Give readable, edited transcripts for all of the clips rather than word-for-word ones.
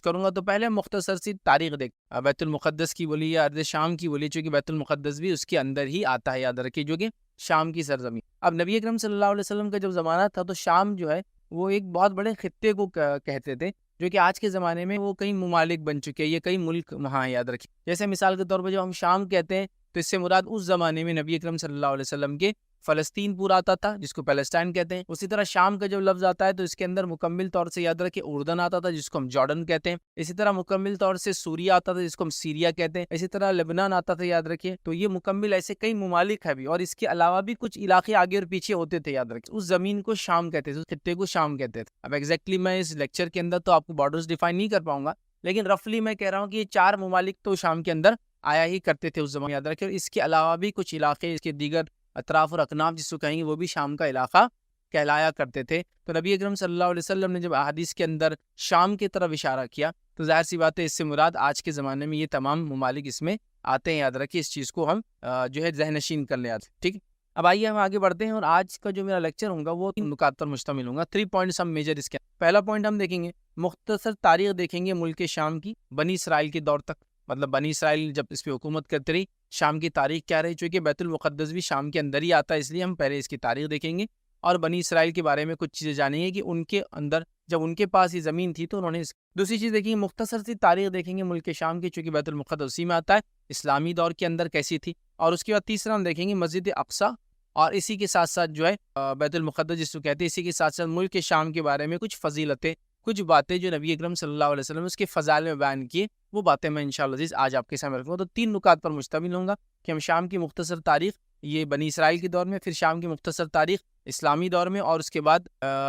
کروں گا۔ تو پہلے مختصر سی تاریخ دیکھ، بیت المقدس کی بولی یا ارض شام کی بولی، چونکہ بیت المقدس بھی اس کے اندر ہی آتا ہے، یاد رکھیے، جو کہ شام کی سرزمین۔ اب نبی اکرم صلی اللہ علیہ وسلم کا جب زمانہ تھا تو شام جو ہے وہ ایک بہت بڑے خطے کو کہتے تھے، جو کہ آج کے زمانے میں وہ کئی ممالک بن چکے ہیں، یہ کئی ملک وہاں، یاد رکھیے۔ جیسے مثال کے طور پر جب ہم شام کہتے ہیں تو اس سے مراد اس زمانے میں نبی اکرم صلی اللہ علیہ وسلم کے فلسطین پورا آتا تھا، جس کو پیلسٹائن کہتے ہیں۔ اسی طرح شام کا جب لفظ آتا ہے تو اس کے اندر مکمل طور سے یاد رکھیں اردن آتا تھا، جس کو ہم جارڈن کہتے ہیں۔ اسی طرح مکمل طور سے سوریہ آتا تھا، جس کو ہم سیریا کہتے ہیں۔ اسی طرح لبنان آتا تھا، یاد رکھیں۔ تو یہ مکمل ایسے کئی ممالک ہیں بھی، اور اس کے علاوہ بھی کچھ علاقے آگے اور پیچھے ہوتے تھے، یاد رکھیں۔ اس زمین کو شام کہتے تھے، اس خطے کو شام کہتے تھے۔ اب ایگزیکٹلی میں اس لیکچر کے اندر تو آپ کو بارڈرز ڈیفائن نہیں کر پاؤں گا، لیکن رفلی میں کہہ رہا ہوں کہ یہ 4 ممالک تو شام کے اندر آیا ہی کرتے تھے اس زمانے، یاد رکھیں۔ اور اس کے علاوہ بھی کچھ علاقے، اس کے دیگر اطراف اور اکناف جس کو کہیں گے، وہ بھی شام کا علاقہ کہلایا کرتے تھے۔ تو نبی اکرم صلی اللہ علیہ وسلم نے جب احادیث کے اندر شام کی طرف اشارہ کیا تو ظاہر سی بات ہے اس سے مراد آج کے زمانے میں یہ تمام ممالک اس میں آتے ہیں، یاد رکھیے۔ اس چیز کو ہم جو ہے ذہن نشین کر لیں آج، ٹھیک ہے۔ اب آئیے ہم آگے بڑھتے ہیں، اور آج کا جو میرا لیکچر ہوگا وہ 3 نکات پر مشتمل ہوگا۔ 3 پوائنٹس ہم میجر اس کے۔ پہلا پوائنٹ ہم دیکھیں گے، مختصر تاریخ دیکھیں گے ملک شام کی، بنی اسرائیل کے دور تک، مطلب بنی اسرائیل جب اس پہ حکومت کرتے رہی، شام کی تاریخ کیا رہی، چونکہ بیت المقدس بھی شام کے اندر ہی آتا ہے، اس لیے ہم پہلے اس کی تاریخ دیکھیں گے، اور بنی اسرائیل کے بارے میں کچھ چیزیں جانیں گے کہ ان کے اندر جب ان کے پاس یہ زمین تھی تو انہوں نے دوسری چیز دیکھیں گے، مختصر سی تاریخ دیکھیں گے ملک شام کی، چونکہ بیت المقدس اسی میں آتا ہے، اسلامی دور کے اندر کیسی تھی۔ اور اس کے بعد تیسرا ہم دیکھیں گے مسجد اقصیٰ، اور اسی کے ساتھ ساتھ جو ہے بیت المقدس جس کو کہتے ہیں، اسی کے ساتھ ساتھ ملک شام کے بارے میں کچھ فضیلتیں، کچھ باتیں جو نبی اکرم صلی اللہ علیہ وسلم نے اس کے فضائل میں بیان کیے، وہ باتیں میں انشاءاللہ عزیز آج آپ کے سامنے رکھوں گا۔ تو 3 نکات پر مشتمل ہوں گا کہ ہم شام کی مختصر تاریخ یہ بنی اسرائیل کے دور میں، پھر شام کی مختصر تاریخ اسلامی دور میں، اور اس کے بعد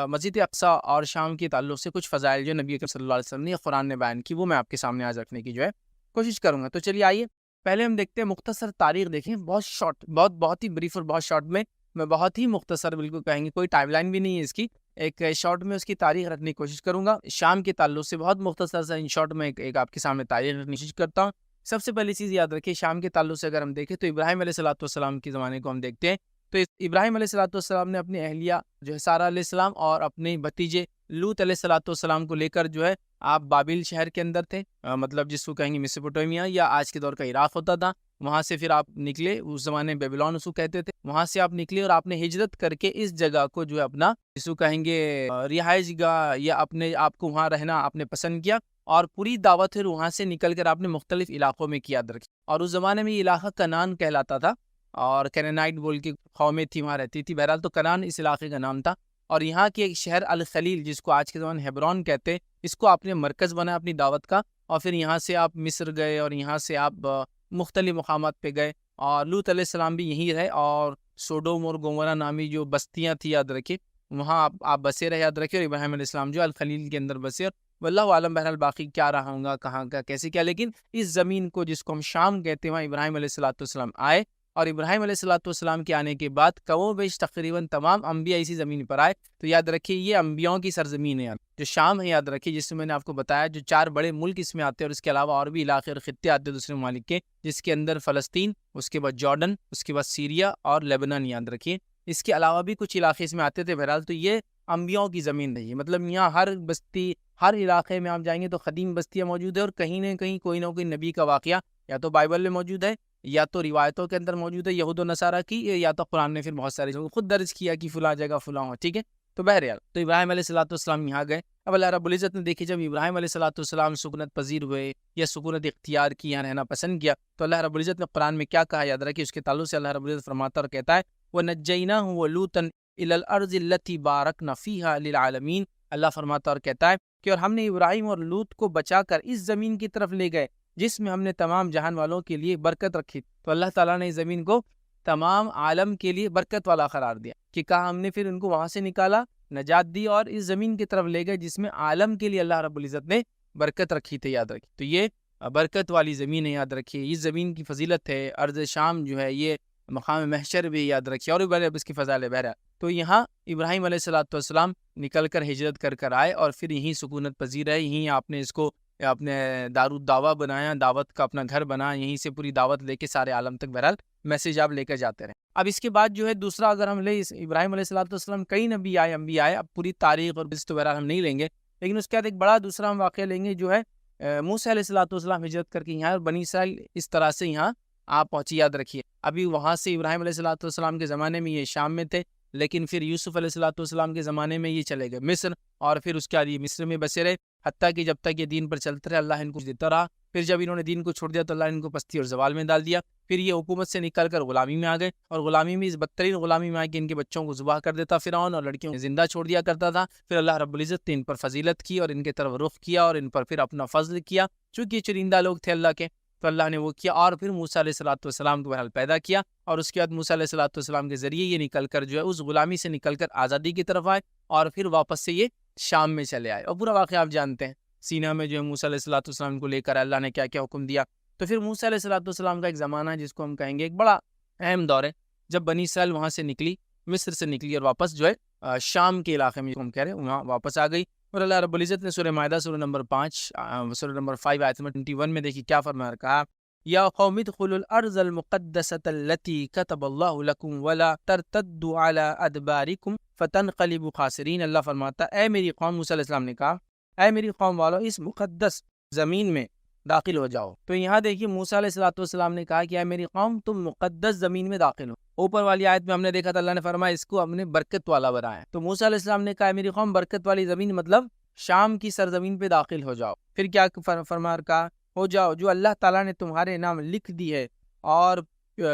مسجد اقصیٰ اور شام کے تعلق سے کچھ فضائل جو نبی اکرم صلی اللہ علیہ وسلم نے قرآن نے بیان کی، وہ میں آپ کے سامنے آج رکھنے کی جو ہے کوشش کروں گا۔ تو چلیے آئیے پہلے ہم دیکھتے ہیں مختصر تاریخ دیکھیں، بہت شارٹ، بہت ہی بریف اور بہت شارٹ میں بہت ہی مختصر، بالکل کہیں گے کوئی ٹائم لائن بھی نہیں ہے اس کی، ایک شارٹ میں اس کی تاریخ رکھنے کی کوشش کروں گا۔ شام کے تعلق سے بہت مختصر سا ان شارٹ میں ایک آپ کے سامنے تاریخ رکھنے کی کوشش کرتا ہوں۔ سب سے پہلی چیز یاد رکھیے، شام کے تعلق سے اگر ہم دیکھیں تو ابراہیم علیہ الصلوۃ والسلام کے زمانے کو ہم دیکھتے ہیں، تو ابراہیم علیہ الصلوۃ والسلام نے اپنی اہلیہ جو ہے سارہ علیہ السلام اور اپنے بھتیجے لوط علیہ الصلوۃ والسلام کو لے کر جو ہے آپ بابل شہر کے اندر تھے، مطلب جس کو کہیں گے میسوپوٹیمیا یا آج کے دور کا عراق ہوتا تھا، وہاں سے پھر آپ نکلے، اس زمانے میں بیبلون اس کو کہتے تھے، وہاں سے آپ نکلے اور آپ نے ہجرت کر کے اس جگہ کو جو ہے اپنا جس کو کہیں گے رہائش گاہ یا اپنے آپ کو وہاں رہنا آپ نے پسند کیا، اور پوری دعوت پھر وہاں سے نکل کر آپ نے مختلف علاقوں میں کیا درک، اور اس زمانے میں یہ علاقہ کنان کہلاتا تھا، اور کینانائٹ بول کی قومیں تھی وہاں رہتی تھی، بہرحال تو کنان اس علاقے کا نام تھا، اور یہاں کے ایک شہر الخلیل جس کو آج کے زمانے ہیبرون کہتے ہیں، اس کو آپ نے مرکز بنا اپنی دعوت کا، اور پھر یہاں سے آپ مصر گئے، اور یہاں سے آپ مختلف مقامات پہ گئے، اور لوط علیہ السلام بھی یہیں رہے، اور سوڈوم اور گومورہ نامی جو بستیاں تھی یاد رکھے وہاں آپ بسے رہے، یاد رکھے، اور ابراہیم علیہ السلام جو الخلیل کے اندر بسے، اور واللہ عالم بہرحال باقی کیا رہا ہوں گا، کہاں کا کیسے کیا، لیکن اس زمین کو جس کو ہم شام کہتے ہیں وہاں ابراہیم علیہ الصلوۃ والسلام آئے، اور ابراہیم علیہ الصلوۃ والسلام کے آنے کے بعد کم و بیش تقریباً تمام انبیاء اسی زمین پر آئے، تو یاد رکھیے یہ انبیاؤں کی سرزمین ہے، جو شام ہے، یاد رکھیے، جس میں میں نے آپ کو بتایا جو 4 بڑے ملک اس میں آتے ہیں، اور اس کے علاوہ اور بھی علاقے اور خطے آتے ہیں دوسرے ممالک کے، جس کے اندر فلسطین، اس کے بعد جارڈن، اس کے بعد سیریا اور لیبنان، یاد رکھیے، اس کے علاوہ بھی کچھ علاقے اس میں آتے تھے، بہرحال تو یہ انبیاؤں کی زمین رہی ہے، مطلب یہاں ہر بستی، ہر علاقے میں آپ جائیں گے تو قدیم بستیاں موجود ہے، اور کہیں نہ کہیں کوئی نہ کوئی نبی کا واقعہ یا تو بائبل میں موجود ہے، یا تو روایتوں کے اندر موجود ہے یہود و نصارہ کی، یا تو قرآن نے پھر بہت سارے خود درج کیا کہ فلاں جگہ فلاں ہو، ٹھیک ہے۔ تو بہرحال تو ابراہیم علیہ الصلوۃ والسلام یہاں گئے، اب اللہ رب العزت نے دیکھی جب ابراہیم علیہ الصلوۃ والسلام سکونت پذیر ہوئے یا سکونت اختیار کی، یہاں رہنا پسند کیا، تو اللہ رب العزت نے قرآن میں کیا کہا، یاد رکھیے، اس کے تعلق سے اللہ رب العزت فرماتا اور کہتا ہے وَنَجَّيْنَاهُ وَلُوطًا إِلَى الْأَرْضِ الَّتِي بَارَكْنَا فِيهَا لِلْعَالَمِينَ، اللہ فرماتا اور کہتا ہے کہ اور ہم نے ابراہیم اور لوط کو بچا کر اس زمین کی طرف لے گئے جس میں ہم نے تمام جہان والوں کے لیے برکت رکھی، تو اللہ تعالیٰ نے اس زمین کو تمام عالم کے لیے برکت والا قرار دیا، کہ کہا ہم نے پھر ان کو وہاں سے نکالا، نجات دی، اور اس زمین کی طرف لے گئے جس میں عالم کے لیے اللہ رب العزت نے برکت رکھی تھی، یاد رکھی، تو یہ برکت والی زمین ہے، یاد رکھیے، اس زمین کی فضیلت ہے، ارض شام جو ہے یہ مقام محشر بھی، یاد رکھیے، اور بھی اس کی فضائل ہے، بہرحال تو یہاں ابراہیم علیہ الصلوۃ والسلام نکل کر ہجرت کر آئے، اور پھر یہیں سکونت پذیر ہے، یہیں آپ نے اس کو اپنے دارالدعوہ بنایا، دعوت کا اپنا گھر بنا، یہیں سے پوری دعوت لے کے سارے عالم تک بہرحال میسیج آپ لے کر جاتے رہے۔ اب اس کے بعد جو ہے دوسرا اگر ہم لیں ابراہیم علیہ الصلوۃ والسلام کئی نبی آئے، انبیاء آئے، اب پوری تاریخ اور بس تو بہرحال ہم نہیں لیں گے، لیکن اس کے بعد ایک بڑا دوسرا ہم واقعہ لیں گے جو ہے موسیٰ علیہ الصلوۃ والسلام ہجرت کر کے یہاں اور بنی اسرائیل اس طرح سے یہاں آپ پہنچی، یاد رکھیے۔ ابھی وہاں سے ابراہیم علیہ الصلوۃ والسلام کے زمانے میں یہ شام میں تھے، لیکن پھر یوسف علیہ الصلوۃ والسلام کے زمانے میں یہ چلے گئے مصر، اور پھر اس کے بعد یہ مصر میں بسے رہے، حتیٰ کہ جب تک یہ دین پر چلتے رہے اللہ ان کو دیتا رہا۔ پھر جب انہوں نے دین کو چھوڑ دیا تو اللہ نے ان کو پستی اور زوال میں ڈال دیا۔ پھر یہ حکومت سے نکل کر غلامی میں آ گئے، اور غلامی میں اس بدترین غلامی میں آ کے ان کے بچوں کو ذبح کر دیتا فرعون، اور لڑکیوں کو زندہ چھوڑ دیا کرتا تھا۔ پھر اللہ رب العزت نے ان پر فضیلت کی اور ان کے طرف رخ کیا اور ان پر پھر اپنا فضل کیا، چونکہ یہ چنندہ لوگ تھے اللہ کے، تو اللہ نے وہ کیا، اور پھر موسیٰ علیہ الصلوۃ والسلام کو بہرحال پیدا کیا، اور اس کے بعد موسیٰ علیہ الصلوۃ والسلام کے ذریعے یہ نکل کر جو ہے اس غلامی سے نکل کر آزادی کی طرف آئے، اور پھر واپس سے یہ شام میں چلے آئے، اور پورا واقعہ آپ جانتے ہیں۔ سینا میں جو ہے موسیٰ علیہ الصلوۃ والسلام کو لے کر اللہ نے کیا کیا حکم دیا۔ تو پھر موسیٰ علیہ الصلوۃ والسلام کا ایک زمانہ ہے جس کو ہم کہیں گے ایک بڑا اہم دور ہے، جب بنی اسرائیل وہاں سے نکلی، مصر سے نکلی، اور واپس جو ہے شام کے علاقے میں ہم کہہ رہے ہیں وہاں واپس آ گئی۔ اور اللہ رب العزت نے سورہ مائدہ سورہ نمبر 5 آیت نمبر 21 میں دیکھیے کیا فرمایا، کہا یا قوم ادخلوا الارض المقدسة التي كتب الله لكم ولا ترتدوا على ادباركم فتنقلبوا خاسرین۔ اللہ فرماتا اے میری قوم، موسیٰ علیہ السلام نے کہا اے میری قوم والو اس مقدس زمین میں داخل ہو جاؤ۔ تو یہاں دیکھیے موسیٰ علیہ الصلوۃ والسلام نے کہا کہ اے میری قوم تم مقدس زمین میں داخل ہو۔ اوپر والی آیت میں ہم نے دیکھا تھا اللہ نے فرمایا اس کو ہم نے برکت والا بنایا، تو موسیٰ علیہ السلام نے کہا اے میری قوم برکت والی زمین مطلب شام کی سرزمین پہ داخل ہو جاؤ۔ پھر کیا فرمایا، کہا ہو جاؤ جو اللہ تعالیٰ نے تمہارے نام لکھ دی ہے، اور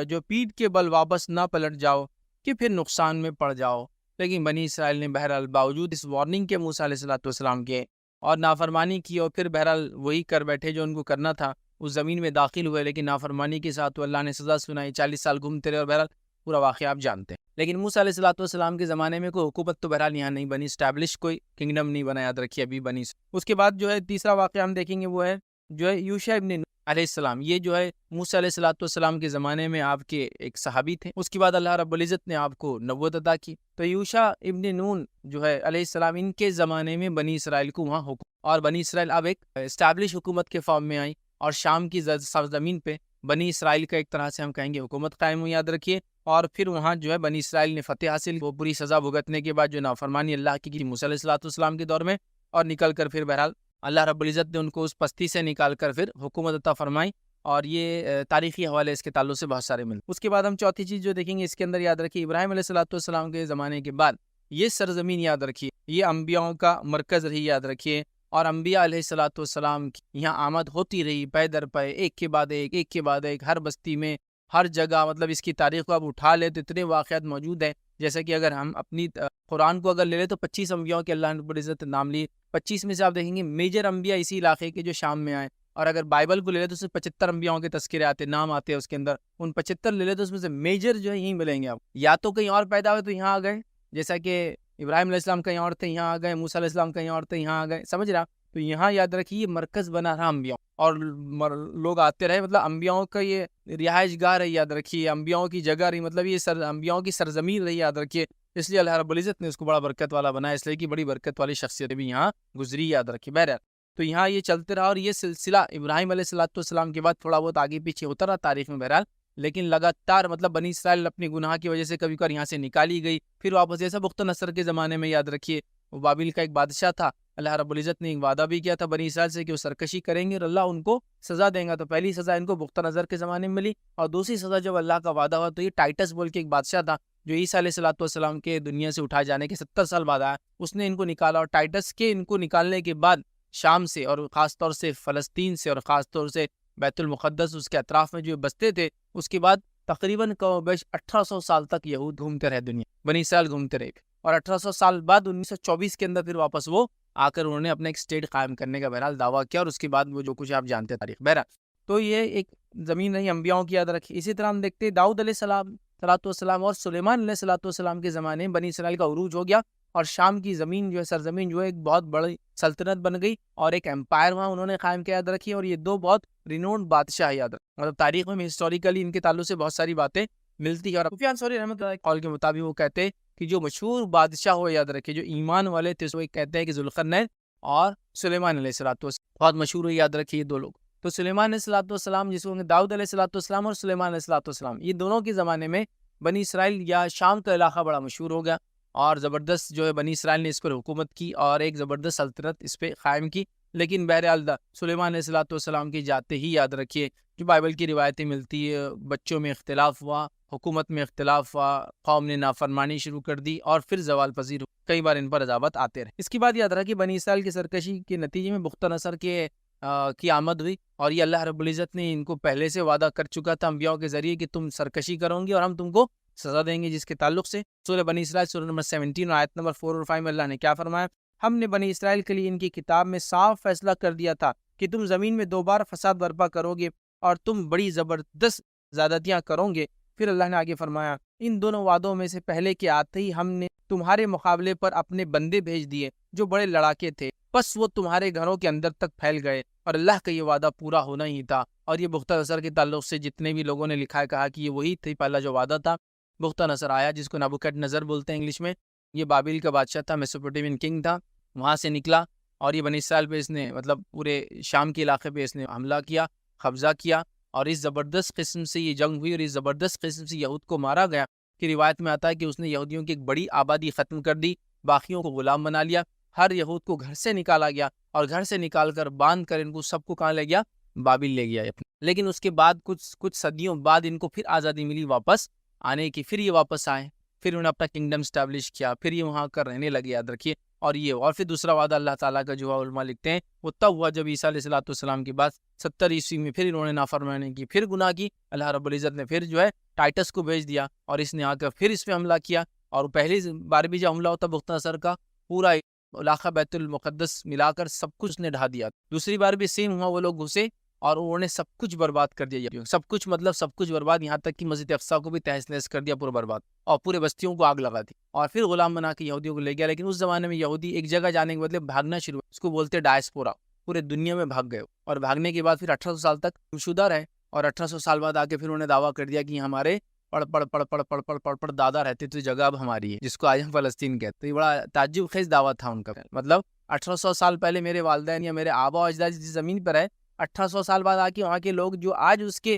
جو پیٹھ کے بل واپس نہ پلٹ جاؤ کہ پھر نقصان میں پڑ جاؤ۔ لیکن بنی اسرائیل نے بہرحال باوجود اس وارننگ کے موسیٰ علیہ الصلوۃ والسلام کے اور نافرمانی کی، اور پھر بہرحال وہی کر بیٹھے جو ان کو کرنا تھا، اس زمین میں داخل ہوئے لیکن نافرمانی کے ساتھ، تو اللہ نے سزا سنائی، 40 سال گھومتے رہے، اور بہرحال پورا واقعہ آپ جانتے ہیں۔ لیکن موسیٰ علیہ الصلوۃ والسلام کے زمانے میں کوئی حکومت تو بہرحال یہاں نہیں بنی، اسٹیبلش کوئی کنگڈم نہیں بنا، یاد رکھیے ابھی بنی۔ اس کے بعد جو ہے تیسرا واقعہ ہم دیکھیں گے وہ ہے جو ہے یوشع ابن نون علیہ السلام۔ یہ جو ہے موسیٰ علیہ الصلوۃ والسلام کے زمانے میں آپ کے ایک صحابی تھے، اس کے بعد اللہ رب العزت نے آپ کو نبوت عطا کی۔ تو یوشع ابن نون جو ہے علیہ السلام، ان کے زمانے میں بنی اسرائیل کو وہاں حکم، اور بنی اسرائیل اب ایک اسٹیبلش حکومت کے فارم میں آئی، اور شام کی سرزمین پہ بنی اسرائیل کا ایک طرح سے ہم کہیں گے حکومت قائم ہوئی، یاد رکھیے۔ اور پھر وہاں جو ہے بنی اسرائیل نے فتح حاصل، وہ پوری سزا بھگتنے کے بعد جو نافرمانی اللہ کی موسیٰ علیہ الصلوۃ والسلام کے دور میں، اور نکل کر پھر بہرحال اللہ رب العزت نے ان کو اس پستی سے نکال کر پھر حکومت عطا فرمائی، اور یہ تاریخی حوالے اس کے تعلق سے بہت سارے ملتے۔ اس کے بعد ہم چوتھی چیز جو دیکھیں گے اس کے اندر، یاد رکھیے ابراہیم علیہ الصلوۃ والسلام کے زمانے کے بعد یہ سرزمین، یاد رکھیے یہ انبیاؤں کا مرکز رہی، یاد رکھیے، اور انبیاء علیہ الصلوۃ والسلام کی یہاں آمد ہوتی رہی پے در پے، ایک کے بعد ایک، ایک کے بعد ایک، ہر بستی میں، ہر جگہ، مطلب اس کی تاریخ کو آپ اٹھا لے تو اتنے واقعات موجود ہیں، جیسے کہ اگر ہم اپنی قرآن کو اگر لے لیں تو 25 انبیاؤں کے اللہ نے رب العزت نام لیے، 25 میں سے آپ دیکھیں گے میجر انبیاء اسی علاقے کے جو شام میں آئے، اور اگر بائبل کو لے لیں تو اس میں 75 انبیاؤں کے تذکرے آتے، نام آتے ہیں اس کے اندر، ان 75 لے لیں تو اس میں سے میجر جو ہے یہیں ملیں گے آپ، یا تو کہیں اور پیدا ہوئے تو یہاں آ گئے، جیسا کہ ابراہیم علیہ السلام کہیں اور تھے یہاں آ گئے، موسیٰ علیہ السلام کہیں اور تھے یہاں آ گئے، سمجھ رہا؟ تو یہاں یاد رکھیے مرکز بنا رہا انبیاء، اور لوگ آتے رہے، مطلب انبیاؤں کا یہ رہائش گاہ رہی، یاد رکھیے انبیاؤں کی جگہ رہی، مطلب یہ انبیاؤں کی سرزمین رہی، یاد رکھیے، اس لیے اللہ رب العزت نے اس کو بڑا برکت والا بنایا، اس لیے کہ بڑی برکت والی شخصیت بھی یہاں گزری، یاد رکھیے۔ بہرحال تو یہاں یہ چلتے رہا، اور یہ سلسلہ ابراہیم علیہ الصلوۃ والسلام کے بعد تھوڑا بہت آگے پیچھے ہوتا رہا تاریخ میں، بہرحال لیکن لگاتار، مطلب بنی اسرائیل اپنی گناہ کی وجہ سے کبھی کبھار یہاں سے نکالی گئی، پھر واپس، جیسا بخت نصر کے زمانے میں، یاد رکھیے وہ بابل کا ایک بادشاہ تھا، اللہ رب العزت نے ایک وعدہ بھی کیا تھا بنی اسرائیل سے کہ وہ سرکشی کریں گے اور اللہ ان کو سزا دیں گا، تو پہلی سزا ان کو بخت نظر کے زمانے میں ملی، اور دوسری سزا جب اللہ کا وعدہ ہوا تو یہ ٹائٹس بول کے ایک بادشاہ تھا جو عیسیٰ علیہ الصلوۃ والسلام کے دنیا سے اٹھائے جانے کے 70 سال بعد آیا، اس نے ان کو نکالا، اور ٹائٹس کے ان کو نکالنے کے بعد شام سے، اور خاص طور سے فلسطین سے، اور خاص طور سے بیت المقدس اس کے اطراف میں جو بستے تھے، اس کے بعد تقریباً 1800 سال تک یہود گھومتے رہے، دنیا بنی اسرائیل گھومتے رہے، اور 1800 سال بعد 1924 کے اندر پھر واپس وہ آ کر انہوں نے اپنا ایک اسٹیٹ قائم کرنے کا بہرحال دعویٰ کیا، اور اس کے بعد وہ جو کچھ آپ جانتے ہیں تاریخ، بہرحال تو یہ ایک زمین رہی انبیاؤں کی، یاد رکھی۔ اسی طرح ہم دیکھتے ہیں داؤد علیہ السلام اور سلیمان علیہ السلام کے زمانے میں بنی اسرائیل کا عروج ہو گیا، اور شام کی زمین جو ہے، سرزمین جو ہے، ایک بہت بڑی سلطنت بن گئی، اور ایک امپائر وہاں انہوں نے قائم کیا، یاد رکھی، اور یہ دو بہت رینونڈ بادشاہ، یاد رکھ، مطلب تاریخ میں ہسٹوریکلی ان کے تعلق سے بہت ساری باتیں ملتی ہے، اور سفیان ثوری رحمۃ اللہ قول کے مطابق وہ کہتے ہیں کہ جو مشہور بادشاہ ہو، یاد رکھے جو ایمان والے تھے، وہ کہتے ہیں کہ ذوالقرنین اور سلیمان علیہ السلام بہت مشہور ہے، یاد رکھیے یہ دو لوگ۔ تو سلیمان علیہ السلام جس کو داؤد علیہ السلام اور سلیمان علیہ السلام، یہ دونوں کے زمانے میں بنی اسرائیل یا شام کا علاقہ بڑا مشہور ہو گیا، اور زبردست جو ہے بنی اسرائیل نے اس پر حکومت کی، اور ایک زبردست سلطنت اس پہ قائم کی، لیکن بہرحال سلیمان علیہ السلام کی جاتے ہی یاد رکھیے جو بائبل کی روایتیں ملتی ہے، بچوں میں اختلاف ہوا، حکومت میں اختلاف ہوا، قوم نے نافرمانی شروع کر دی اور پھر زوال پذیر کئی بار ان پر عذابت آتے رہے۔ اس کے بعد یاد رکھیے بنی اسرائیل کی سرکشی کے نتیجے میں بختہ نصر کی آمد ہوئی، اور یہ اللہ رب العزت نے ان کو پہلے سے وعدہ کر چکا تھا انبیاء کے ذریعے کہ تم سرکشی کرو گے اور ہم تم کو سزا دیں گے، جس کے تعلق سے سورہ بنی اسرائیل سورہ نمبر 17 اور آیت نمبر 4 اور 5 میں اللہ نے کیا فرمایا؟ ہم نے بنی اسرائیل کے لیے ان کی کتاب میں صاف فیصلہ کر دیا تھا کہ تم زمین میں 2 بار فساد برپا کرو گے اور تم بڑی زبردست زیادتیاں کرو گے۔ پھر اللہ نے آگے فرمایا ان دونوں وعدوں میں سے پہلے کے آتے ہی ہم نے تمہارے مقابلے پر اپنے بندے بھیج دیے جو بڑے لڑاکے تھے، بس وہ تمہارے گھروں کے اندر تک پھیل گئے، اور اللہ کا یہ وعدہ پورا ہونا ہی تھا۔ اور یہ بختہ نصر کے تعلق سے جتنے بھی لوگوں نے لکھا ہے کہا کہ یہ وہی تھی پہلا جو وعدہ تھا۔ بختہ نصر آیا جس کو نبوکڈ نظر بولتے ہیں انگلش میں، یہ بابل کا بادشاہ تھا، میسوپوٹیمین کنگ تھا، وہاں سے نکلا اور یہ بنی اسرائیل پہ اس نے مطلب پورے شام کے علاقے پہ اس نے حملہ کیا، قبضہ کیا، اور اس زبردست قسم سے یہ جنگ ہوئی اور اس زبردست قسم سے یہود کو مارا گیا کہ روایت میں آتا ہے کہ اس نے یہودیوں کی ایک بڑی آبادی ختم کر دی، باقیوں کو غلام بنا لیا، ہر یہود کو گھر سے نکالا گیا اور گھر سے نکال کر باندھ کر ان کو سب کو کہاں لے گیا؟ بابل لے گیا اپنے۔ لیکن اس کے بعد کچھ صدیوں بعد ان کو پھر آزادی ملی واپس آنے کی، پھر یہ واپس آئے، پھر انہوں نے اپنا کنگڈم اسٹیبلش کیا، پھر یہ وہاں کر رہنے لگے، یاد رکھیے۔ اور پھر دوسرا وعدہ اللہ تعالیٰ کا جو علماء لکھتے ہیں وہ تب ہوا جب عیسیٰ علیہ السلام کے بعد 70 عیسوی میں پھر انہوں نے نافرمانی کی، پھر گناہ کی، اللہ رب العزت نے پھر جو ہے ٹائٹس کو بھیج دیا اور اس نے آ کر پھر اس پہ حملہ کیا، اور پہلی بار بھی جب حملہ ہوتا بختہ نصر کا پورا علاقہ بیت المقدس ملا کر سب کچھ نے ڈھا دیا، دوسری بار بھی سیم ہوا، وہ لوگ گھسے اور انہوں نے سب کچھ برباد کر دیا، سب کچھ مطلب سب کچھ برباد، یہاں تک کہ مسجد اقصیٰ کو بھی تہس نہس کر دیا، پورا برباد، اور پورے بستیوں کو آگ لگا دی اور پھر غلام بنا کے یہودیوں کو لے گیا۔ لیکن اس زمانے میں یہودی ایک جگہ جانے کے بدلے بھاگنا شروع، اس کو بولتے ڈائسپورا، پورے دنیا میں بھاگ گئے، اور بھاگنے کے بعد پھر 1800 سال تک گمشدہ رہے، اور 1800 سال بعد آ کے پھر انہوں نے دعویٰ کر دیا کہ ہمارے پڑ دادا رہتے تھے، جگہ اب ہماری ہے، جس کو آج ہم فلسطین کہتے ہیں۔ تو یہ بڑا تعجب خیز دعویٰ تھا ان کا، مطلب 1800 سال پہلے میرے والدین یا میرے آبا و اجداد جس زمین پر ہے، 1800 سال بعد آ کے وہاں کے لوگ جو آج اس کے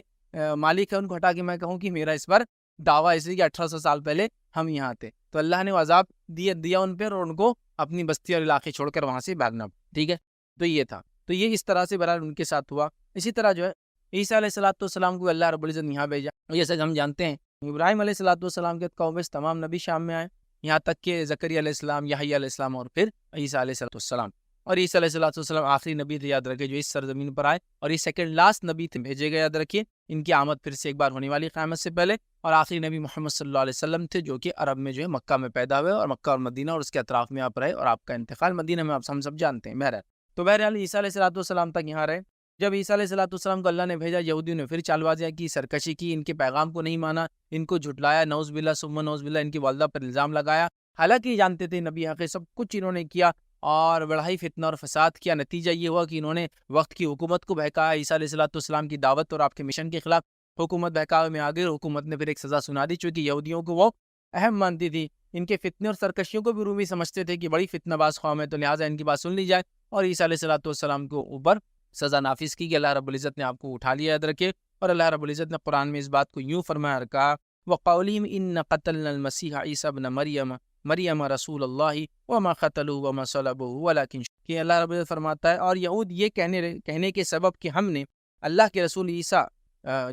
مالک ہیں ان کو ہٹا کے میں کہوں کہ میرا اس پر دعویٰ اس لیے کہ 1800 سال پہلے ہم یہاں تھے، تو اللہ نے عذاب دیا ان پر اور ان کو اپنی بستی اور علاقے چھوڑ کر وہاں سے بھاگنا، ٹھیک ہے۔ تو یہ تھا، تو یہ اس طرح سے بہرحال ان کے ساتھ ہوا۔ اسی طرح جو ہے عیسیٰ علیہ السلام کو اللہ رب العزت یہاں بھیجا، جیسے کہ ہم جانتے ہیں ابراہیم علیہ السلام کے قوم سے تمام نبی شام میں آئے، یہاں تک کہ زکریا علیہ السلام، یحییٰ علیہ السلام اور پھر عیسیٰ علیہ السلام، اور عیسیٰ علیہ السلام آخری نبی تھے، یاد رکھے، جو اس سرزمین پر آئے، اور یہ سیکنڈ لاسٹ نبی تھے، بھیجے گئے، یاد رکھیے۔ ان کی آمد پھر سے ایک بار ہونے والی قیامت سے پہلے، اور آخری نبی محمد صلی اللہ علیہ وسلم تھے جو کہ عرب میں جو ہے مکہ میں پیدا ہوئے اور مکہ اور مدینہ اور اس کے اطراف میں آپ رہے، اور آپ کا انتقال مدینہ میں ہم سب جانتے ہیں۔ بہرحال تو بہرحال عیسیٰ علیہ السلام تک یہاں رہے۔ جب عیسیٰ علیہ السلام کو اللہ نے بھیجا، یہودیوں نے پھر چالبازیاں کی، سرکشی کی، ان کے پیغام کو نہیں مانا، ان کو جھٹلایا، نعوذ باللہ ثم نعوذ باللہ، ان کی والدہ پر الزام لگایا، حالانکہ یہ جانتے تھے نبی حق، سب کچھ انہوں نے کیا اور بڑا ہی فتنہ اور فساد کیا۔ نتیجہ یہ ہوا کہ انہوں نے وقت کی حکومت کو بہکایا، عیسیٰ علیہ السلام کی دعوت اور آپ کے مشن کے خلاف حکومت بہکاوے میں آگے، حکومت نے پھر ایک سزا سنا دی، چونکہ یہودیوں کو وہ اہم مانتی تھی، ان کے فتنے اور سرکشیوں کو بھی رومی سمجھتے تھے کہ بڑی فتنہ باز قوم ہے، تو لہٰذا ان کی بات سن لی جائے، اور عیسیٰ علیہ السلام کو اوپر سزا نافذ کی کہ اللہ رب العزت نے آپ کو اٹھا لیا، یاد رکھے۔ اور اللہ رب العزت نے قرآن میں اس بات کو یوں فرمایا اور کہا وَقَوْلِهِمْ إِنَّ قَتَلْنَا الْمَسِيحَ عِيسَى ابْنَ مریم رسول اللہ وما قتلوه وما صلبوه ولكن، کہ اللہ رب العزت فرماتا ہے اور یہود یہ کہنے کے سبب کہ ہم نے اللہ کے رسول عیسیٰ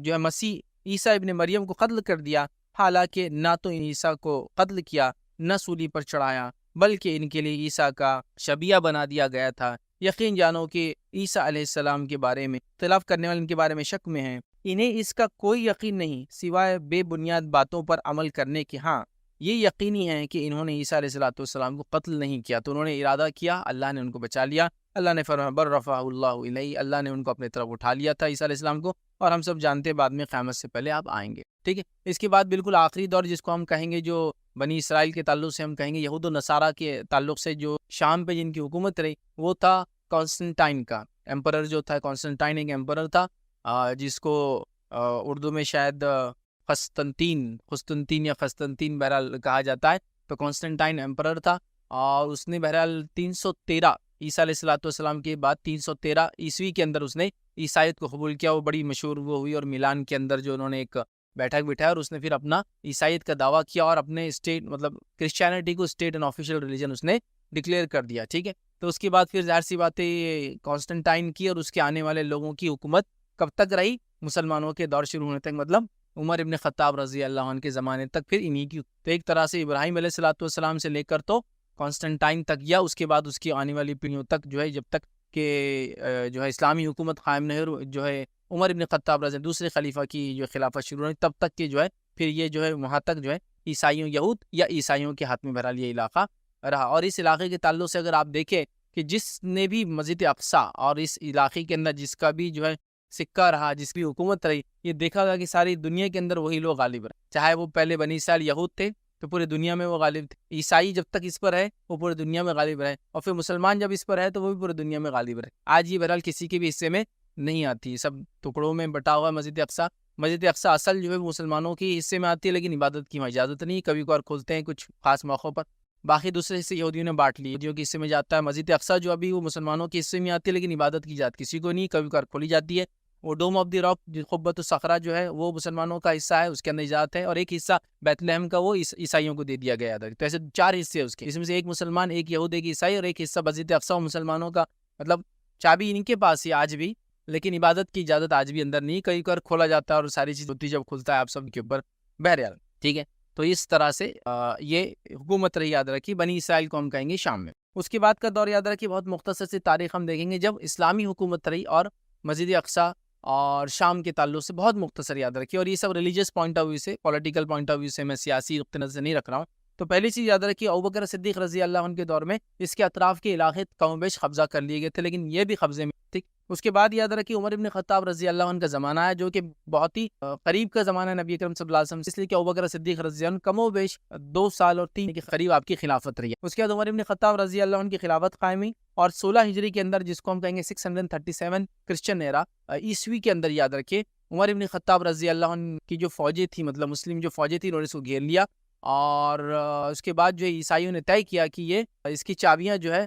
جو ہے مسیح عیسیٰ ابن مریم کو قتل کر دیا، حالانکہ نہ تو عیسیٰ کو قتل کیا نہ سولی پر چڑھایا، بلکہ ان کے لیے عیسیٰ کا شبیہ بنا دیا گیا تھا۔ یقین جانو کہ عیسیٰ علیہ السلام کے بارے میں اختلاف کرنے والے ان کے بارے میں شک میں ہیں، انہیں اس کا کوئی یقین نہیں سوائے بے بنیاد باتوں پر عمل کرنے کے۔ ہاں یہ یقینی ہے کہ انہوں نے عیسیٰ علیہ السلام کو قتل نہیں کیا، تو انہوں نے ارادہ کیا، اللہ نے ان کو بچا لیا۔ اللہ نے فرمایا بر رفعہ اللہ الیہ، اللہ نے ان کو اپنے طرف اٹھا لیا تھا عیسیٰ علیہ السلام کو، اور ہم سب جانتے ہیں بعد میں قیامت سے پہلے آپ آئیں گے، ٹھیک ہے۔ اس کے بعد بالکل آخری دور جس کو ہم کہیں گے، جو بنی اسرائیل کے تعلق سے ہم کہیں گے یہود و نصارہ کے تعلق سے جو شام پہ جن کی حکومت رہی، وہ تھا کانسٹنٹائن کا ایمپرر جو تھا۔ کانسٹنٹائن ایک ایمپرر تھا جس کو اردو میں شاید قسطنطین یا قسطنطین بہرحال کہا جاتا ہے، تو کانسٹنٹائن ایمپرر تھا، اور اس نے بہرحال 313 عیسیٰ علیہ السلام کے بعد 313 عیسوی کے اندر اس نے عیسائیت کو قبول کیا۔ وہ بڑی مشہور وہ ہوئی، اور میلان کے اندر جو انہوں نے ایک بیٹھک بٹھایا اور اس نے پھر اپنا عیسائیت کا دعویٰ کیا اور اپنے اسٹیٹ مطلب کرسچینٹی کو اسٹیٹ اینڈ آفیشیل ریلیجن اس نے ڈکلیئر کر دیا، ٹھیک ہے. تو اس کے بعد پھر ظاہر سی بات ہے کانسٹنٹائن کی اور اس کے آنے والے لوگوں کی حکومت کب تک رہی؟ مسلمانوں کے دور شروع ہونے تک، مطلب عمر ابن خطاب رضی اللہ عنہ کے زمانے تک پھر انہی کی. تو ایک طرح سے ابراہیم علیہ الصلوۃ والسلام سے لے کر تو کانسٹنٹائن تک، یا اس کے بعد اس کی آنے والی پیڑھیوں تک جو ہے، جب تک کہ جو ہے اسلامی حکومت قائم نہیں ہو، جو ہے عمر ابن خطاب رضی دوسرے خلیفہ کی جو خلافت شروع ہوئی، تب تک کہ جو ہے پھر یہ جو ہے وہاں تک جو ہے عیسائیوں، یہود یا عیسائیوں کے ہاتھ میں بہرحال یہ علاقہ رہا. اور اس علاقے کے تعلق سے اگر آپ دیکھیں کہ جس نے بھی مسجد اقصیٰ اور اس علاقے کے اندر جس کا بھی جو ہے سکہ رہا، جس بھی حکومت رہی، یہ دیکھا گا کہ ساری دنیا کے اندر وہی لوگ غالب رہے. چاہے وہ پہلے بنی اسرائیل یہود تھے تو پورے دنیا میں وہ غالب تھے، عیسائی جب تک اس پر ہے وہ پورے دنیا میں غالب رہے، اور پھر مسلمان جب اس پر ہے تو وہ بھی پورے دنیا میں غالب رہے. آج یہ بہرحال کسی کے بھی حصے میں نہیں آتی، سب ٹکڑوں میں بٹا ہوا مسجد اقصیٰ. مسجد اقصیٰ اصل جو ہے مسلمانوں کے حصے میں آتی ہے، لیکن عبادت کی وہاں اجازت نہیں، کبھی کبھار کھولتے ہیں کچھ خاص موقعوں پر. باقی دوسرے حصے یہودیوں نے بانٹ لی، یہودیوں کے حصے میں جاتا ہے. مسجد اقصیٰ جو ابھی وہ مسلمانوں کے حصے میں آتی ہے، لیکن عبادت کی اجازت کسی کو نہیں، کبھی کبھار کھولی جاتی ہے. وہ ڈوم آف دی راک قبۃ الصخرہ جو ہے وہ مسلمانوں کا حصہ ہے، اس کے اندر اجازت ہے، اور ایک حصہ بیت لحم کا وہ عیسائیوں کو دے دیا گیا تھا. تو ایسے 4 حصے اس کے، اس میں سے ایک مسلمان، ایک یہود، ایک عیسائی، اور ایک حصہ مسجد اقصیٰ مسلمانوں کا. مطلب چابی ان کے پاس ہی آج بھی، لیکن عبادت کی اجازت آج بھی اندر نہیں، کئی بار کھولا جاتا ہے اور ساری چیز ہوتی جب کھلتا ہے آپ سب کے اوپر. بہرحال ٹھیک ہے. تو اس طرح سے یہ حکومت رہی، یاد رکھی، بنی اسرائیل کو ہم کہیں گے شام میں. اس کے بعد کا دور یاد رکھیے، بہت مختصر سی تاریخ ہم دیکھیں گے جب اسلامی حکومت رہی اور مسجد اقصیٰ اور شام کے تعلق سے بہت مختصر یاد رکھیے. اور یہ سب ریلیجیس پوائنٹ آف ویو سے، پولیٹیکل پوائنٹ آف ویو سے، میں سیاسی نقطہ نظر سے نہیں رکھ رہا ہوں. تو پہلی چیز یاد رکھیے، ابوبکر صدیق رضی اللہ عنہ کے دور میں اس کے اطراف کے علاقے کم و بیش قبضہ کر لیے گئے تھے، لیکن یہ بھی قبضے میں تھے. اس کے بعد یاد رکھیے عمر ابن خطاب رضی اللہ عنہ کا زمانہ ہے، جو کہ بہت ہی قریب کا زمانہ ہے نبی اکرم صلی اللہ علیہ وسلم، اس لیے کہ ابوبکر صدیق رضی اللہ عنہ کم و بیش 2 سال اور 3 کے قریب آپ کی خلافت رہی ہے. اس کے بعد عمر ابن خطاب رضی اللہ عنہ کی خلافت قائم ہوئی، اور 16 ہجری کے اندر، جس کو ہم کہیں گے 637 کرسچن ایرا عیسوی کے اندر، یاد رکھیے عمر ابن خطاب رضی اللہ عنہ کی جو فوجیں تھی، مطلب مسلم جو فوجیں تھی، انہوں نے اس کو گھیر لیا. اور اس کے بعد جو عیسائیوں نے طے کیا کہ یہ اس کی چابیاں جو ہے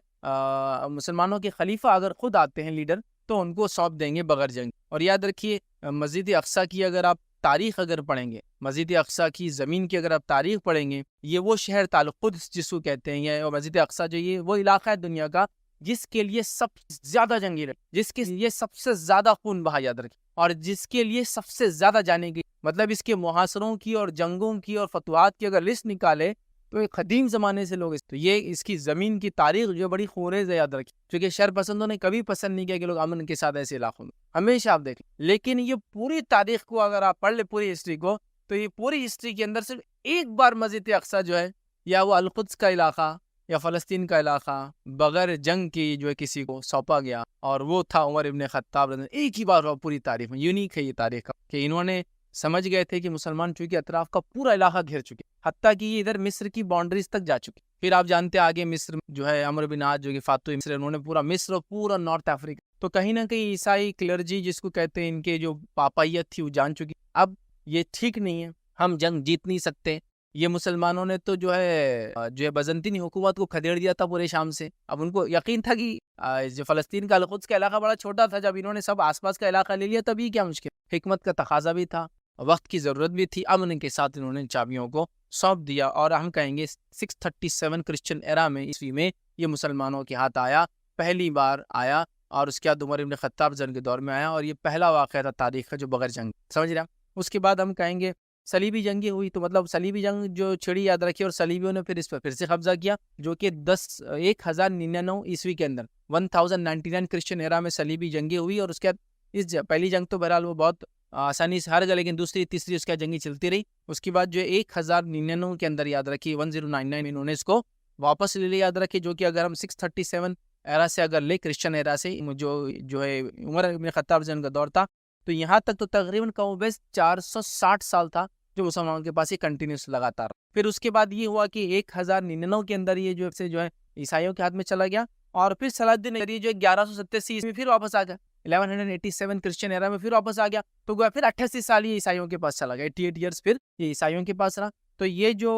مسلمانوں کے خلیفہ اگر خود آتے ہیں لیڈر تو ان کو سونپ دیں گے بغیر جنگ. اور یاد رکھیے مسجد اقصیٰ کی اگر آپ تاریخ اگر پڑھیں گے، مسجد اقصیٰ کی زمین کی اگر آپ تاریخ پڑھیں گے، یہ وہ شہر قدس جس کو کہتے ہیں، اور مسجد اقصیٰ جو یہ وہ علاقہ ہے دنیا کا جس کے لیے سب سے زیادہ جنگی رہی، جس کے لیے سب سے زیادہ خون بہا، یاد رکھیے، اور جس کے لیے سب سے زیادہ جانے گئی. مطلب اس کے محاصروں کی اور جنگوں کی اور فتوحات کی اگر لسٹ نکالے تو ایک قدیم زمانے سے لوگ تو یہ اس کی زمین کی تاریخ جو بڑی خونریز ہے، یاد رکھیے، کیونکہ شر پسندوں نے کبھی پسند نہیں کیا کہ لوگ امن کے ساتھ ایسے علاقوں میں، ہمیشہ آپ دیکھیں. لیکن یہ پوری تاریخ کو اگر آپ پڑھ لیں، پوری ہسٹری کو، تو یہ پوری ہسٹری کے اندر صرف ایک بار مسجد اقصیٰ جو ہے، یا وہ القدس کا علاقہ یا فلسطین کا علاقہ بغیر جنگ کی جو ہے کسی کو سونپا گیا، اور وہ تھا عمر ابن خطاب. ایک ہی بار پوری تاریخ میں، یونیک ہے یہ تاریخ کہ انہوں نے سمجھ گئے تھے کہ مسلمان چونکہ اطراف کا پورا علاقہ گھیر چکے، حتیٰ کہ یہ ادھر مصر کی باؤنڈریز تک جا چکے. پھر آپ جانتے ہیں آگے مصر جو ہے عمرو بن عاص جو کہ فاتح مصر، انہوں نے پورا مصر اور پورا نارتھ افریقہ. تو کہیں نہ کہیں عیسائی کلرجی جس کو کہتے ہیں، ان کے جو پاپائیت تھی وہ جان چکی. اب یہ ٹھیک نہیں ہے، ہم جنگ جیت نہیں سکتے. یہ مسلمانوں نے تو جو ہے بزنطینی حکومت کو کھدیڑ دیا تھا پورے شام سے. اب ان کو یقین تھا کہ جو فلسطین کا القدس کا علاقہ بڑا چھوٹا تھا، جب انہوں نے سب آس پاس کا علاقہ لے لیا تب یہ کیا مشکل. حکمت کا تقاضا بھی تھا، وقت کی ضرورت بھی تھی، امن کے ساتھ انہوں نے چابیوں کو سونپ دیا. اور ہم کہیں گے 637 کرسچن ایرا میں، عیسوی میں یہ مسلمانوں کے ہاتھ آیا، پہلی بار آیا. اور اس کے بعد عمر ابن خطاب کے دور میں آیا، اور یہ پہلا واقعہ تھا تاریخ کا جو بغیر جنگ، سمجھ رہے ہیں. اس کے بعد ہم کہیں گے صلیبی جنگیں ہوئی. تو مطلب صلیبی جنگ جو چھڑی، یاد رکھیے، اور صلیبیوں نے پھر اس پر پھر سے قبضہ کیا، جو کہ 1099 عیسوی کے اندر 1099 کرسچن ایرا میں صلیبی جنگیں ہوئی. اور اس کے بعد پہلی جنگ تو بہرحال وہ بہت آسانی سے ہار گئے، لیکن دوسری تیسری اس کا جنگی چلتی رہی. اس کے بعد جو 1099 کے اندر، یاد رکھیے 1099 انہوں نے اس کو واپس لے لیا، یاد رکھیے، جو کہ اگر ہم 637 ایرا سے اگر لے، کرسچن ایرا سے جو ہے عمر ابن خطاب کا دور تھا، تو یہاں تک تو تقریباً کم و بیش 460 سال تھا جو مسلمانوں کے پاس یہ کنٹینیوس لگاتار. پھر اس کے بعد یہ ہوا کہ 1099 کے اندر یہ جو ہے عیسائیوں کے ہاتھ میں چلا گیا. اور پھر صلاح الدین ایوبی جو 1187 میں پھر واپس آ گیا، 1187 کرسچن ایرا میں پھر واپس آ گیا. تو گویا پھر 88 سال یہ عیسائیوں کے پاس چلا گیا، 88 ایئرس پھر یہ عیسائیوں کے پاس رہا. تو یہ جو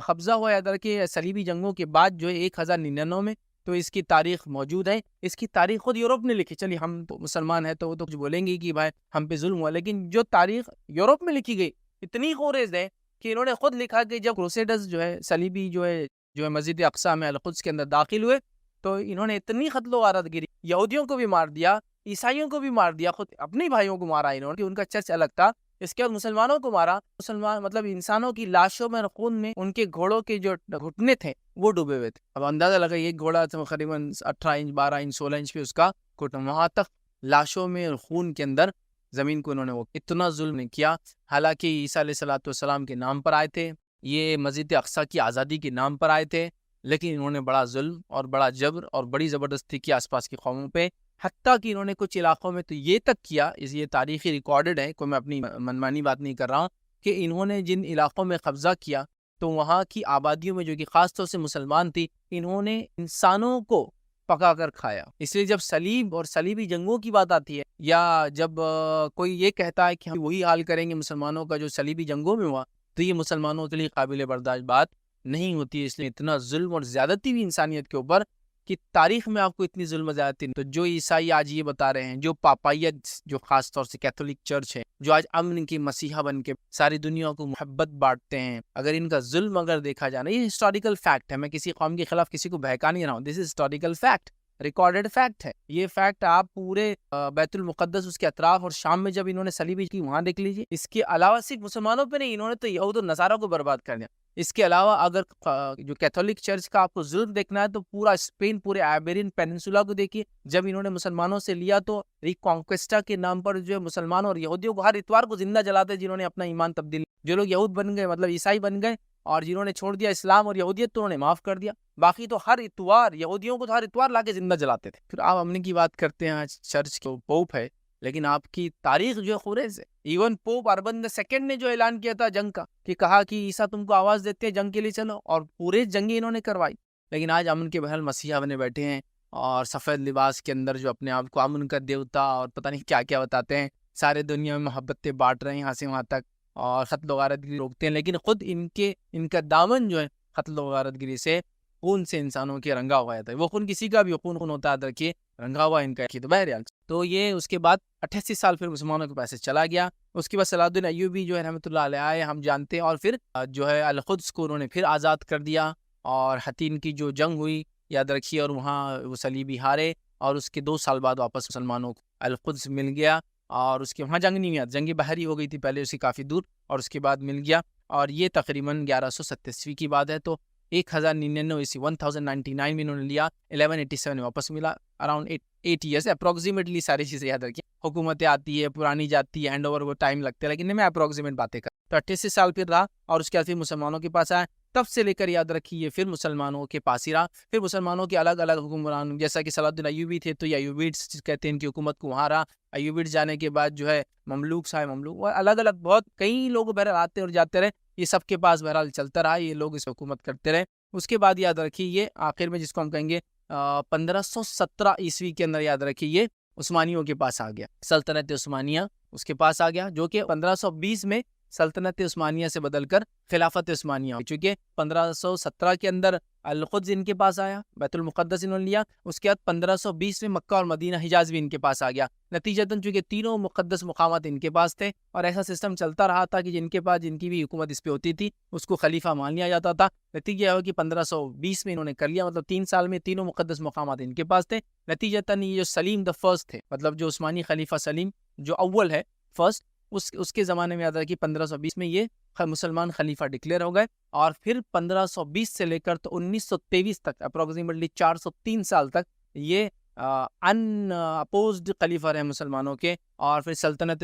قبضہ ہوا یاد رکھیے صلیبی جنگوں کے بعد جو ہے 1099 میں، تو اس کی تاریخ موجود ہے. اس کی تاریخ خود یورپ نے لکھی. چلیے ہم تو مسلمان ہیں تو وہ تو کچھ بولیں گے کہ بھائی ہم پہ ظلم ہوا، لیکن جو تاریخ یورپ میں لکھی گئی اتنی خونریز ہے کہ انہوں نے خود لکھا کہ جب کروسیڈرز جو ہے صلیبی جو ہے جو ہے مسجد اقصی میں القدس کے اندر داخل ہوئے تو انہوں نے اتنی قتل و غارت گری، یہودیوں کو بھی مار دیا، عیسائیوں کو بھی مار دیا، خود اپنے بھائیوں کو مارا انہوں نے، ان کا چرچ الگ تھا۔ اس کے بعد مسلمانوں کو مارا، مسلمان مطلب انسانوں کی لاشوں میں خون میں ان کے گھوڑوں کے جو گھٹنے تھے وہ ڈوبے ہوئے تھے۔ اب اندازہ لگا ایک گھوڑا تقریباً 18 انچ 12 انچ 16 انچ پہ اس کا گھٹنا، وہاں تک لاشوں میں اور خون کے اندر زمین کو انہوں نے وہ اتنا ظلم نہیں کیا۔ حالانکہ عیسیٰ علیہ السلام کے نام پر آئے تھے، یہ مسجد اقصی کی آزادی کے نام پر آئے تھے، لیکن انہوں نے بڑا ظلم اور بڑا جبر اور بڑی زبردستی کی آس پاس کی قوموں پہ، حتیٰ کہ انہوں نے کچھ علاقوں میں تو یہ تک کیا، یہ تاریخی ریکارڈڈ ہے، کوئی میں اپنی منمانی بات نہیں کر رہا ہوں، کہ انہوں نے جن علاقوں میں قبضہ کیا تو وہاں کی آبادیوں میں جو کہ خاص طور سے مسلمان تھی، انہوں نے انسانوں کو پکا کر کھایا۔ اس لیے جب صلیب اور صلیبی جنگوں کی بات آتی ہے، یا جب کوئی یہ کہتا ہے کہ ہم وہی حال کریں گے مسلمانوں کا جو صلیبی جنگوں میں ہوا، تو یہ مسلمانوں کے لیے قابل برداشت بات نہیں ہوتی۔ اس لیے اتنا ظلم اور زیادتی بھی انسانیت کے اوپر کہ تاریخ میں آپ کو اتنی ظلم و زیادتی نہیں۔ تو جو عیسائی آج یہ بتا رہے ہیں، جو پاپائیت جو خاص طور سے کیتھولک چرچ ہے، جو آج امن کی مسیحا بن کے ساری دنیا کو محبت بانٹتے ہیں، اگر ان کا ظلم اگر دیکھا جانا، یہ ہسٹوریکل فیکٹ ہے، میں کسی قوم کے خلاف کسی کو بہکا نہیں رہا ہوں، دس از ہسٹوریکل فیکٹ، ریکارڈڈ فیکٹ ہے یہ فیکٹ۔ آپ پورے بیت المقدس اس کے اطراف اور شام میں جب انہوں نے صلیبی کی وہاں دیکھ لیجیے۔ اس کے علاوہ صرف مسلمانوں پہ نہیں، انہوں نے تو یہود و نصارہ کو برباد کر دیا۔ اس کے علاوہ اگر جو کیتھولک چرچ کا آپ کو ظلم دیکھنا ہے تو پورا اسپین، پورے آئبیرین پیننسولا کو دیکھیے، جب انہوں نے مسلمانوں سے لیا تو ریکانکویسٹا کے نام پر جو ہے مسلمانوں اور یہودیوں کو ہر اتوار کو زندہ جلاتے، جنہوں نے اپنا ایمان تبدیل، جو لوگ یہود بن گئے مطلب عیسائی بن گئے، اور جنہوں نے چھوڑ دیا اسلام اور یہودیت تو انہوں نے معاف کر دیا، باقی تو ہر اتوار یہودیوں کو تو ہر اتوار لا کے زندہ جلاتے تھے۔ پھر آپ امن کی بات کرتے ہیں، آج چرچ کو پوپ ہے، لیکن آپ کی تاریخ جو ہے خریز ہے۔ ایون پوپ اربن II نے جو اعلان کیا تھا جنگ کا، کہ کہا کہ عیسیٰ تم کو آواز دیتے ہیں جنگ کے لیے چلو، اور پورے جنگیں انہوں نے کروائی، لیکن آج امن کے بہرحال مسیحا بنے بیٹھے ہیں، اور سفید لباس کے اندر جو اپنے آپ کو امن کا دیوتا اور پتہ نہیں کیا کیا بتاتے ہیں، سارے دنیا میں محبتیں بانٹ رہے ہیں یہاں سے وہاں تک، اور قتل و غارت گری روکتے ہیں، لیکن خود ان کا دامن جو ہے قتل و غارت گری سے، خون سے انسانوں کے رنگا ہوا ہے، وہ خون کسی کا بھی خون ہوتا ہے، دیکھیے رنگا ہوا ان کا تو بہرحال۔ تو یہ اس کے بعد 88 سال پھر مسلمانوں کے پاس سے چلا گیا۔ اس کے بعد صلاح الدین ایوبی جو ہے رحمۃ اللہ علیہ آئے، ہم جانتے ہیں، اور پھر جو ہے القدس کو انہوں نے پھر آزاد کر دیا، اور حطین کی جو جنگ ہوئی یاد رکھیے، اور وہاں وہ صلیبی ہارے، اور اس کے 2 سال بعد واپس مسلمانوں کو القدس مل گیا، اور اس کے وہاں جنگ نہیں ہوئی، جنگ بحری ہو گئی تھی پہلے اس سے کافی دور، اور اس کے بعد مل گیا، اور یہ تقریباً 1187 کی بات ہے۔ تو 1099 میں انہوں نے لیا، 1187 میں واپس ملا، اراؤنڈ 8 ایئرس اپروکسیمیٹلی، ساری چیزیں یاد رکھیے، حکومتیں آتی ہے پرانی جاتی ہے، ہینڈ اوور کو ٹائم لگتا ہے، لیکن میں اپروکسیمیٹ باتیں کر، تو 88 سال پھر رہا، اور اس کے بعد پھر مسلمانوں کے پاس آیا، تب سے لے کر یاد رکھیے پھر مسلمانوں کے پاس ہی رہا، پھر مسلمانوں کے الگ الگ حکمران، جیسا کہ صلاح الدین ایوبی تھے تو یہ ایوبیڈس کہتے ہیں ان کی حکومت کو وہاں رہا، ایوبیڈس جانے کے بعد جو ہے مملوک الگ الگ بہت کئی لوگ بہرحال آتے اور جاتے رہے، یہ سب کے پاس بہرحال چلتا رہا، یہ لوگ اس حکومت کرتے رہے۔ اس کے بعد یاد رکھیے یہ آخر میں جس کو ہم کہیں گے 1517 عیسوی کے اندر یاد رکھیے یہ عثمانیوں کے پاس آ گیا، سلطنت عثمانیہ اس کے پاس آ گیا، جو کہ 1520 میں سلطنت عثمانیہ سے بدل کر خلافت عثمانیہ ہوئی، چونکہ 1517 کے اندر القدس ان کے پاس آیا، بیت المقدس انہوں نے لیا، اس کے بعد 1520 میں مکہ اور مدینہ حجاز بھی ان کے پاس آ گیا، نتیجتاً چونکہ تینوں مقدس مقامات ان کے پاس تھے، اور ایسا سسٹم چلتا رہا تھا کہ جن کے پاس جن کی بھی حکومت اس پہ ہوتی تھی اس کو خلیفہ مان لیا جاتا تھا۔ نتیجہ یہ ہوا کہ 1520 میں انہوں نے کر لیا، مطلب 3 سال میں تینوں مقدس مقامات ان کے پاس تھے، نتیجتاً یہ جو سلیم the first تھے، مطلب جو عثمانی خلیفہ سلیم جو اول ہے فرسٹ، اس کے زمانے میں یاد رکھیے 1520 میں یہ مسلمان خلیفہ ڈکلیئر ہو گئے، اور پھر 1520 سے لے کر تو 1923 تک اپروکسیمیٹلی 403 سال تک یہ ان اپوزڈ خلیفہ رہے مسلمانوں کے، اور پھر سلطنت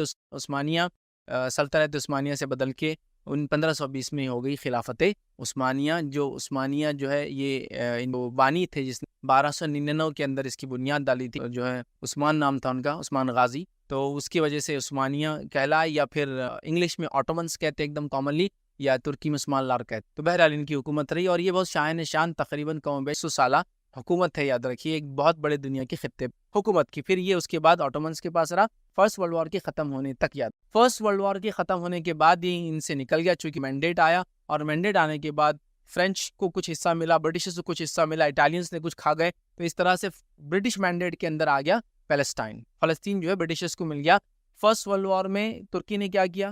عثمانیہ سے بدل کے 1520 میں ہو گئی خلافت عثمانیہ، جو عثمانیہ جو ہے یہ بانی تھے جس نے 1299 کے اندر اس کی بنیاد ڈالی تھی، جو ہے عثمان نام تھا ان کا، عثمان غازی، تو اس کی وجہ سے عثمانیہ کہلائے، یا پھر انگلش میں آٹومنس کہتے ہیں ایک دم کامنلی، یا ترکی میں عثمان لار کہتے، تو بہرحال ان کی حکومت رہی، اور یہ بہت شان تقریباً 100 سالہ حکومت ہے، یاد رکھیے ایک بہت بڑے دنیا کے خطے حکومت کی۔ پھر یہ اس کے بعد آٹومنس کے پاس رہا فرسٹ ورلڈ وار کے ختم ہونے تک، فرسٹ ورلڈ وار کے ختم ہونے کے بعد یہ ان سے نکل گیا، چونکہ مینڈیٹ آیا، اور مینڈیٹ آنے کے بعد فرینچ کو کچھ حصہ ملا، برٹشز کو کچھ حصہ ملا، اٹالینس نے کچھ کھا گئے، تو اس طرح سے برٹش مینڈیٹ کے اندر آ گیا فلسطین جو ہے برٹشز کو مل گیا۔ فرسٹ ورلڈ وار میں ترکی نے کیا کیا،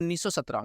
1917।